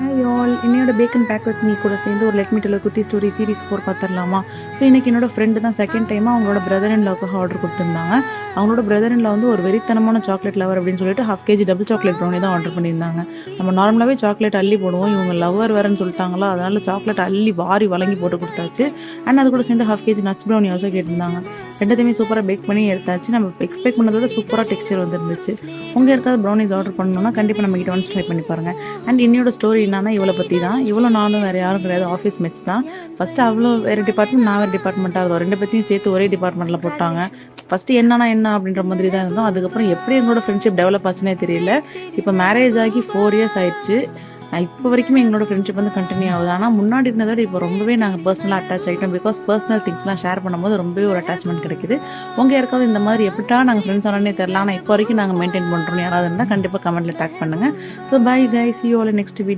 Hi all, என்னையோட பேக்கன் back with me கூட சேர்ந்து ஒரு லெட் மீ டெல் குட்டி ஸ்டோரி சீரிஸ் 4 பார்த்துடலாமா? ஸோ இன்னைக்கு என்னோட ஃப்ரெண்டு தான் செகண்ட் டைமாக அவங்களோட பிரதர் இன் லாவுக்காக ஆர்டர் கொடுத்துருந்தாங்க. அவங்களோட பிரதர் இன் லா வந்து ஒரு வெறித்தனமான சாக்லேட் லவர் அப்படின்னு சொல்லிட்டு 1/2 kg டபுள் சாக்லேட் ப்ரௌனி தான் ஆர்டர் பண்ணியிருந்தாங்க. நம்ம நார்மலாகவே சாக்லேட் அள்ளி போடுவோம், இவங்க லவர் வேறுன்னு சொல்லிட்டாங்களா, அதனால சாக்லேட் அள்ளி வாரி வழங்கி போட்டு கொடுத்தாச்சு. அண்ட் அது கூட சேர்ந்து 1/2 kg நட்ஸ் ப்ரௌனி ஆல்சோ கேட்டிருந்தாங்க. ரெண்டுத்தையுமே சூப்பராக பேக் பண்ணி எடுத்தாச்சு. நம்ம எக்ஸ்பெக்ட் பண்ணதோட சூப்பராக டெக்ஸ்டர் வந்துருந்துச்சு. உங்கள் யாருக்காவது ப்ரௌனிஸ் ஆர்டர் பண்ணணும்னா கண்டிப்பாக நம்ம கிட்ட ஒன்ஸ் ட்ரை பண்ணி பாருங்க. அண்ட் இன்னையோட ஸ்டோரி என்னன்னா, இவளை பற்றி தான். இவ்வளோ நானும் வேறு யாரும் கிடையாது, ஆஃபீஸ் மேட்ச் தான். ஃபஸ்ட்டு அவ்வளோ வேறு டிபார்ட்மெண்ட், நான் வேறு டிபார்ட்மெண்ட்டாக இருந்தோம். ரெண்டு பேர்த்தையும் சேர்த்து ஒரே டிபார்ட்மெண்ட்டில் போட்டாங்க. ஃபஸ்ட்டு என்னன்னா என்ன அப்படின்ற மாதிரி தான் இருந்தோம். அதுக்கப்புறம் எப்படி எங்களோட ஃப்ரெண்ட்ஷிப் டெவலப் ஆச்சுன்னே தெரியல. இப்போ மேரேஜ் ஆகி 4 years ஆயிடுச்சு. இப்போ வரைக்குமே எங்களோட ஃப்ரெண்ட்ஷிப் வந்து கண்டினியூ ஆகுது. ஆனால் முன்னாடி இருந்ததை விட இப்போ ரொம்பவே நாங்கள் பர்சனலாக அட்டாச் ஆகிட்டோம். பிகாஸ் பர்சனல் திங்ஸ்லாம் ஷேர் பண்ணும்போது ரொம்பவே ஒரு அட்டாச்மெண்ட் கிடைக்குது. உங்கள் யாருக்காவது இந்த மாதிரி எப்படிட்டா நாங்கள் ஃப்ரெண்ட்ஸ் ஆனே தெரியல, ஆனால் இப்போ வரைக்கும் நாங்கள் மெயின்டைன் பண்ணுறோம் யாராவது இருந்தால் கண்டிப்பாக கமெண்ட்டில் டேக் பண்ணுங்கள். So bye guys, see you all in next video.